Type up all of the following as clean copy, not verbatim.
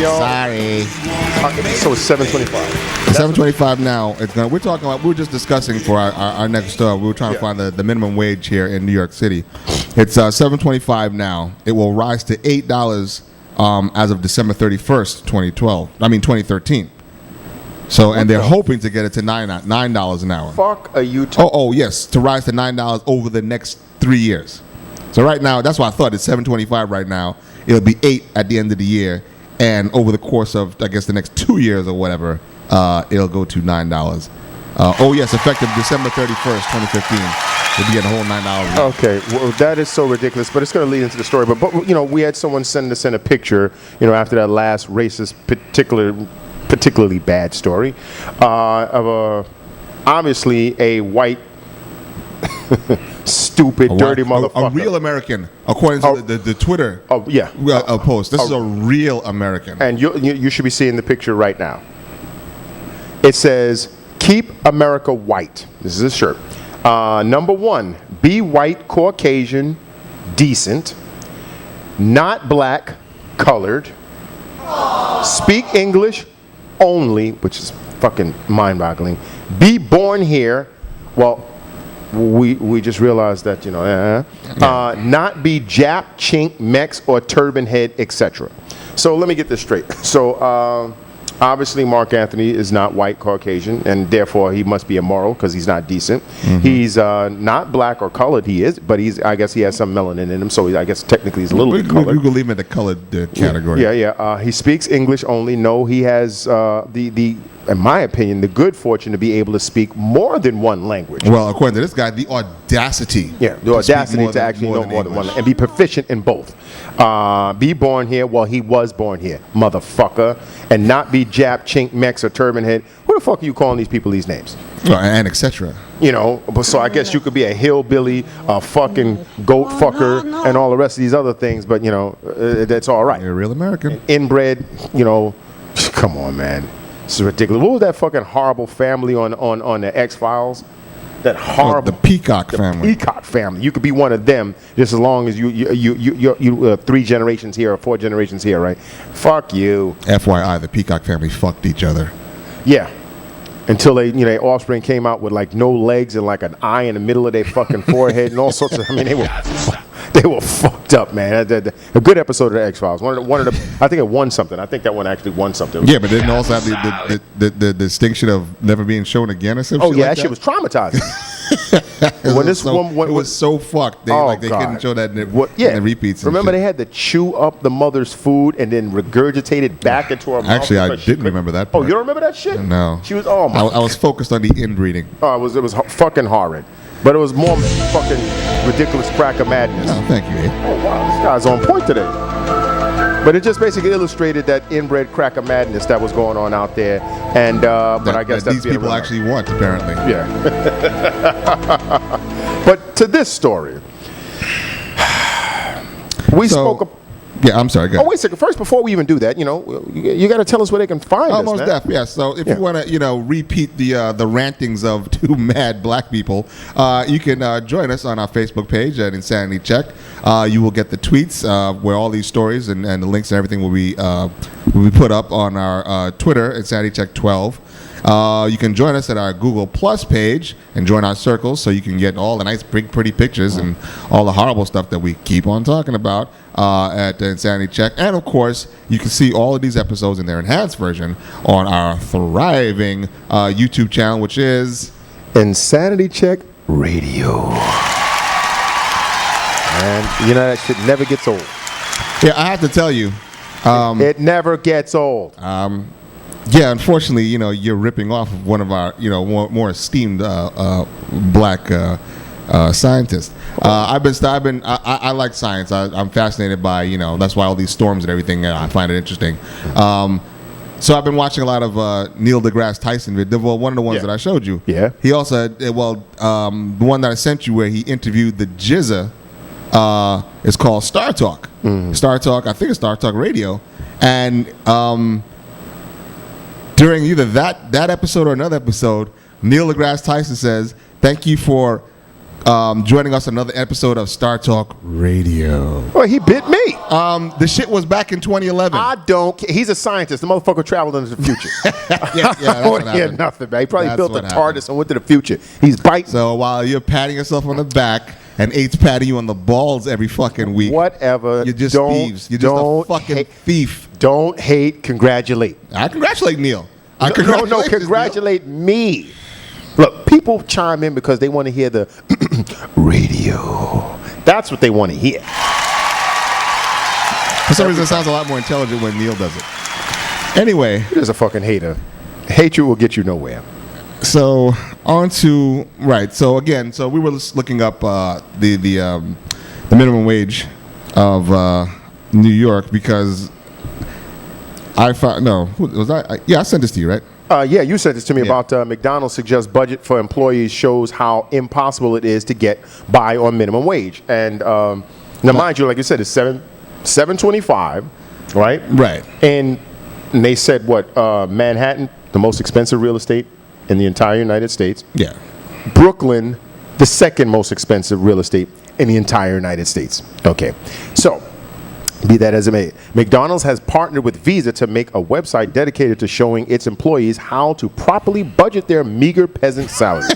y'all. Sorry. So it's 7:25. 7:25 now. We're talking about. We were just discussing for our next story. We were trying to find the minimum wage here in New York City. It's 7:25 now. It will rise to $8 as of December 31st, 2013. So, and they're hoping to get it to $9 an hour. Fuck are you talking? Oh, yes, to rise to $9 over the next 3 years. So right now, that's why I thought it's 7:25 right now. It'll be 8 at the end of the year, and over the course of, I guess, the next 2 years or whatever, it'll go to $9. Oh yes, effective December 31st, 2015. We'll be getting a whole $9. Okay, well, that is so ridiculous, but it's going to lead into the story. But we had someone send us in a picture, after that last racist, particularly bad story of obviously a white, stupid, dirty motherfucker. A real American, according to the Twitter post. This is a real American. And you should be seeing the picture right now. It says, "Keep America white." This is a shirt. Number 1, be white, Caucasian, decent, not black, colored, speak English only, which is fucking mind-boggling. Be born here. Well, we just realized that, not be Jap, Chink, Mex, or turban head, etc. So let me get this straight. So obviously Mark Anthony is not white, Caucasian, and therefore he must be immoral because he's not decent. Mm-hmm. He's not black or colored. He is, but I guess he has some melanin in him, so I guess technically he's a little bit colored. We can leave him in the colored category. Yeah. He speaks English only. No, he has in my opinion, the good fortune to be able to speak more than one language. Well, according to this guy, the audacity. Yeah, the audacity to actually know more than one and be proficient in both. Be born here. Well, he was born here, motherfucker. And not be Jap, Chink, Mex, or turban head. Who the fuck are you calling these people these names? Well, and etc. But so I guess you could be a hillbilly, a fucking goat fucker, and all the rest of these other things, but, that's all right. You're a real American. And inbred, come on, man. This is ridiculous. What was that fucking horrible family on the X-Files? That horrible. The Peacock family. Peacock family. You could be one of them just as long as you 3 generations here or 4 generations here, right? Fuck you. FYI, the Peacock family fucked each other. Yeah. Until their offspring came out with like no legs and like an eye in the middle of their fucking forehead and all sorts of. I mean, they were fucked up, man. A good episode of the X-Files. One of the. I think it won something. I think that one actually won something. Yeah, but didn't also have the distinction of never being shown again or something. Oh yeah, that shit was traumatizing. It was so fucked. They couldn't show that in the repeats. Remember, they had to chew up the mother's food and then regurgitate it back into her mouth. Actually, I didn't remember that part. Oh, you don't remember that shit? No. She was I was focused on the inbreeding. Oh, it was fucking horrid. But it was more fucking ridiculous crack of madness. Oh, thank you, Abe. Oh, wow, this guy's on point today. But it just basically illustrated that inbred crack of madness that was going on out there. And but I guess that these people actually want, apparently. Yeah. But to this story, we spoke. Yeah, I'm sorry. Go ahead. Oh, wait a second. First, before we even do that, you got to tell us where they can find us. Most definitely, yeah. So if you want to, repeat the rantings of 2 mad black people, you can join us on our Facebook page at Insanity Check. You will get the tweets where all these stories and the links and everything will be put up on our Twitter, Insanity Check 12. You can join us at our Google Plus page and join our circles so you can get all the nice, pretty pictures and all the horrible stuff that we keep on talking about at Insanity Check. And, of course, you can see all of these episodes in their enhanced version on our thriving YouTube channel, which is Insanity Check Radio. And, that shit never gets old. Yeah, I have to tell you. It never gets old. Yeah, unfortunately, you're ripping off of one of our, more esteemed black scientists. I like science. I'm fascinated by, that's why all these storms and everything. I find it interesting. So I've been watching a lot of Neil deGrasse Tyson videos. Well, one of the ones that I showed you. Yeah. He also, the one that I sent you where he interviewed the Jizza, is called Star Talk. Star Talk. I think it's Star Talk Radio, and during either that episode or another episode, Neil deGrasse Tyson says, "Thank you for joining us another episode of Star Talk Radio. Well, he bit me. The shit was back in 2011. I don't care. He's a scientist. The motherfucker traveled into the future. yeah, I don't hear nothing, man. He probably built a TARDIS and went to the future. He's biting. So while you're patting yourself on the back and Eight's patting you on the balls every fucking week, whatever. You're just thieves. You're just a fucking thief. Don't hate. Congratulate. I congratulate Neil. No, congratulate me. Look, people chime in because they want to hear the radio. That's what they want to hear. For some reason, it sounds a lot more intelligent when Neil does it. Anyway. You're just a fucking hater. Hatred will get you nowhere. So, on to, right, so again, so we were looking up the minimum wage of New York because I found, I sent this to you, right? Yeah, you sent this to me about McDonald's suggests budget for employees shows how impossible it is to get by on minimum wage. And now, mind you, like you said, it's $7.25, right? Right. And they said what? Manhattan, the most expensive real estate in the entire United States. Yeah. Brooklyn, the second most expensive real estate in the entire United States. Okay, so. Be that as it may, McDonald's has partnered with Visa to make a website dedicated to showing its employees how to properly budget their meager peasant salaries.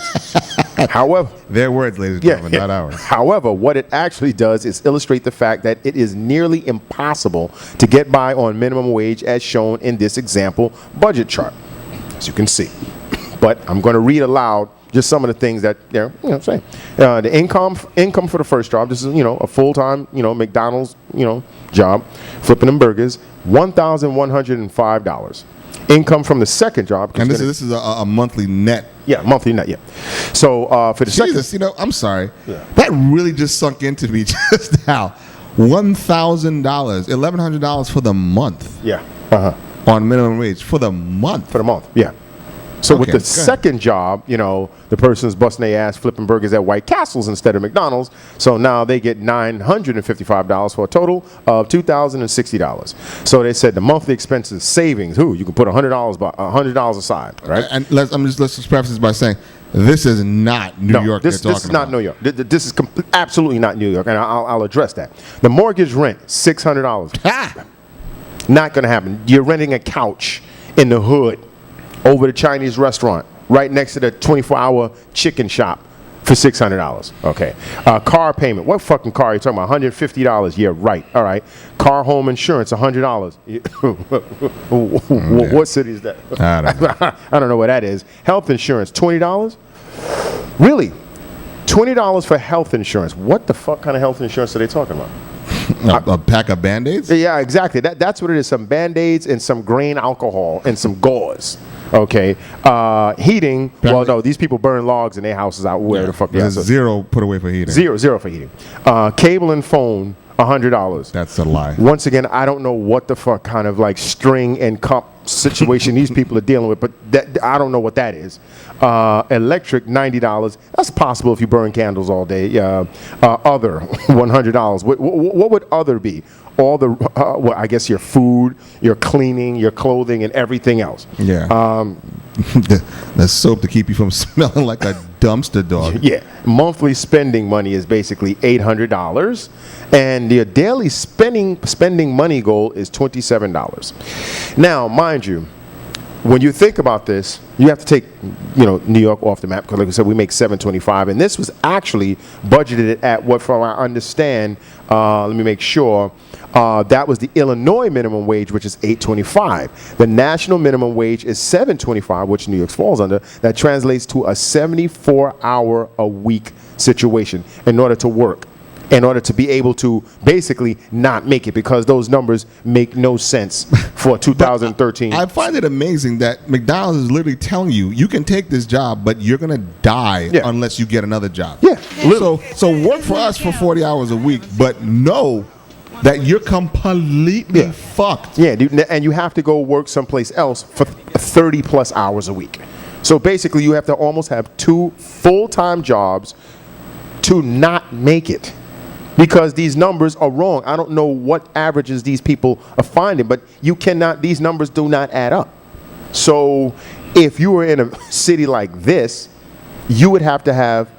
However, their words, ladies and gentlemen, not ours. However, what it actually does is illustrate the fact that it is nearly impossible to get by on minimum wage as shown in this example budget chart, as you can see. But I'm going to read aloud just some of the things that they're saying. The income for the first job, this is a full-time McDonald's job, flipping them burgers, $1,105. Income from the second job, and this is a monthly net. Yeah, monthly net. Yeah. So for the second, I'm sorry, that really just sunk into me just now. $1,000, $1,100 for the month. Yeah. On minimum wage for the month. For the month. Yeah. So with the second job, the person's busting their ass flipping burgers at White Castles instead of McDonald's. So now they get $955 for a total of $2,060. So they said the monthly expenses savings. You can put $100 aside, right? And let's just preface this by saying this is not New York. This is not New York. This is absolutely not New York, and I'll address that. The mortgage rent $600. Not going to happen. You're renting a couch in the hood over the Chinese restaurant, right next to the 24-hour chicken shop for $600. Okay. Car payment. What fucking car are you talking about? $150. Yeah, right. All right. Car home insurance, $100. What city is that? I don't know what that is. Health insurance, $20? Really? $20 for health insurance. What the fuck kind of health insurance are they talking about? A pack of Band-Aids? Yeah, exactly. That's what it is. Some Band-Aids and some grain alcohol and some gauze. Okay. Heating. Well, no, these people burn logs in their houses out where the fuck they are. Zero put away for heating. Zero for heating. Cable and phone, $100. That's a lie. Once again, I don't know what the fuck kind of like string and cup situation these people are dealing with, but I don't know what that is. Electric, $90. That's possible if you burn candles all day. Other, $100. What would other be? All the, I guess your food, your cleaning, your clothing, and everything else. Yeah. The soap to keep you from smelling like a dumpster dog. Yeah. Monthly spending money is basically $800, and your daily spending money goal is $27. Now, mind you, when you think about this, you have to take, New York off the map because, like I said, we make $7.25, and this was actually budgeted at what, from what I understand, let me make sure, that was the Illinois minimum wage, which is $8.25. The national minimum wage is $7.25, which New York falls under. That translates to a 74-hour-a-week situation in order to work, in order to be able to basically not make it, because those numbers make no sense for 2013. I find it amazing that McDonald's is literally telling you, you can take this job, but you're going to die unless you get another job. Yeah. So work for us for 40 hours a week, but know that you're completely fucked. Yeah, and you have to go work someplace else for 30 plus hours a week. So basically you have to almost have 2 full-time jobs to not make it, because these numbers are wrong. I don't know what averages these people are finding, but these numbers do not add up. So if you were in a city like this, you would have to have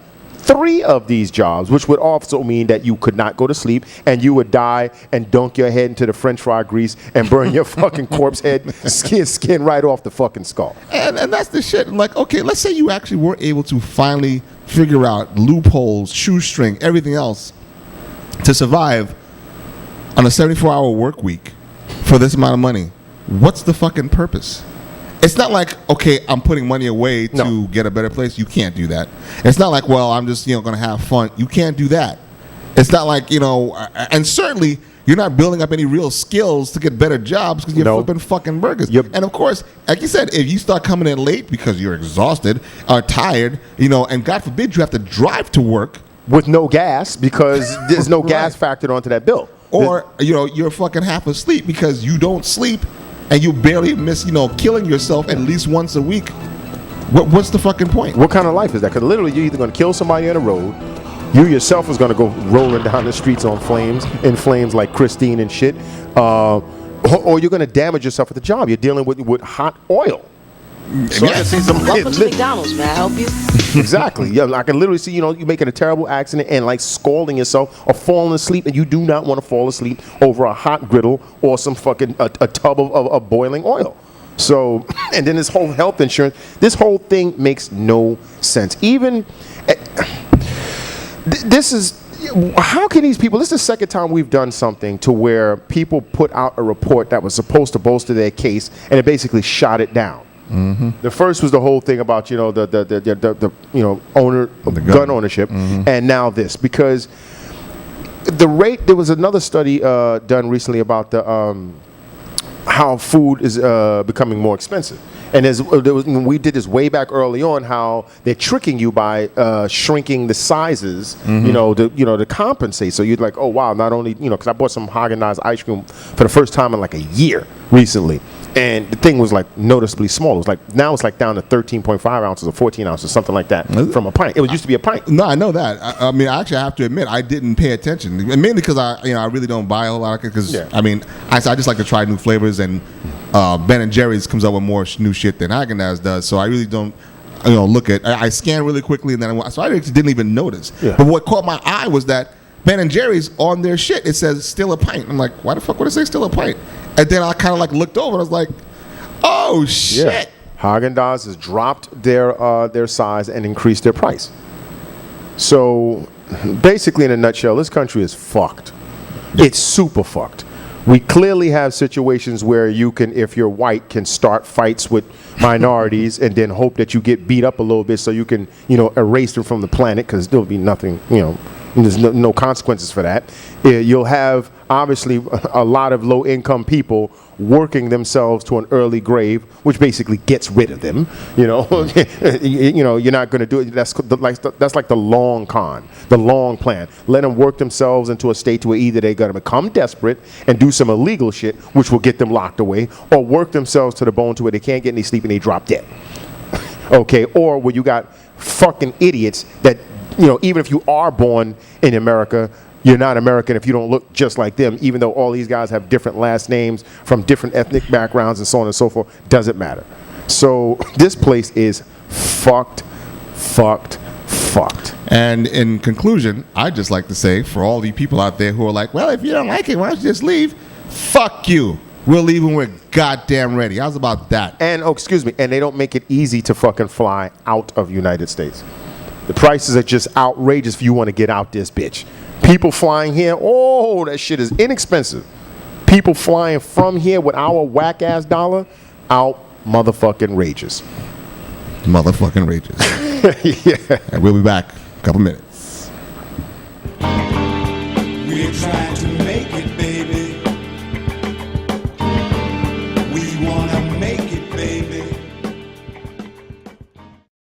3 of these jobs, which would also mean that you could not go to sleep and you would die and dunk your head into the French fry grease and burn your fucking corpse head skin right off the fucking skull. And that's the shit. Like, okay, let's say you actually were able to finally figure out loopholes, shoestring, everything else to survive on a 74-hour work week for this amount of money. What's the fucking purpose? It's not like, okay, I'm putting money away to get a better place. You can't do that. It's not like, well, I'm just, going to have fun. You can't do that. It's not like, and certainly you're not building up any real skills to get better jobs because you're flipping fucking burgers. Yep. And of course, like you said, if you start coming in late because you're exhausted or tired, and God forbid you have to drive to work. With no gas because there's no gas factored onto that bill. Or, you're fucking half asleep because you don't sleep and you barely miss, killing yourself at least once a week. What's the fucking point? What kind of life is that? Because literally you're either going to kill somebody on the road, you yourself is going to go rolling down the streets in flames like Christine and shit, or you're going to damage yourself at the job. You're dealing with hot oil. So I can see some Welcome to McDonald's. May I help you? Exactly. Yeah, I can literally see, you making a terrible accident and like scalding yourself or falling asleep, and you do not want to fall asleep over a hot griddle or some fucking a tub of boiling oil. So, and then this whole health insurance, this whole thing makes no sense. Even this is, how can these people, this is the second time we've done something to where people put out a report that was supposed to bolster their case and it basically shot it down. Mm-hmm. The first was the whole thing about the gun ownership, and now this, because the rate, there was another study done recently about the how food is becoming more expensive, and we did this way back early on, how they're tricking you by shrinking the sizes, to compensate. So you'd like, oh wow, not only because I bought some Haagen-Dazs ice cream for the first time in like a year recently. And the thing was like noticeably small. It was like, now it's like down to 13.5 ounces or 14 ounces, something like that, from a pint. It was used to be a pint. No, I know that. I mean, actually, I have to admit, I didn't pay attention, and mainly because I really don't buy a whole lot of it. Because I mean, I just like to try new flavors, and Ben and Jerry's comes out with more new shit than Haagen-Dazs does. So I really don't, look at. I scan really quickly, and then so I didn't even notice. Yeah. But what caught my eye was that Ben and Jerry's, on their shit, it says still a pint. I'm like, why the fuck would it say still a pint? And then I kind of like looked over and I was like, oh shit. Yeah. Haagen-Dazs has dropped their size and increased their price. So basically, in a nutshell, this country is fucked. It's super fucked. We clearly have situations where you can, if you're white, can start fights with minorities and then hope that you get beat up a little bit so you can, erase them from the planet, because there'll be nothing, there's no consequences for that. You'll have, obviously, a lot of low-income people working themselves to an early grave, which basically gets rid of them. You're not going to do it. That's like the long con, the long plan. Let them work themselves into a state to where either they're going to become desperate and do some illegal shit, which will get them locked away, or work themselves to the bone to where they can't get any sleep and they drop dead. Okay, or where you got fucking idiots that, even if you are born in America, you're not American if you don't look just like them, even though all these guys have different last names from different ethnic backgrounds and so on and so forth. Doesn't matter. So this place is fucked. And in conclusion, I'd just like to say, for all the people out there who are like, well, if you don't like it, why don't you just leave? Fuck you. We'll leave when we're goddamn ready. How's about that? And, and they don't make it easy to fucking fly out of United States. The prices are just outrageous if you want to get out this bitch. People flying here, that shit is inexpensive. People flying from here with our whack-ass dollar, out motherfucking rages. Motherfucking rages. Yeah. And we'll be back in a couple minutes. We try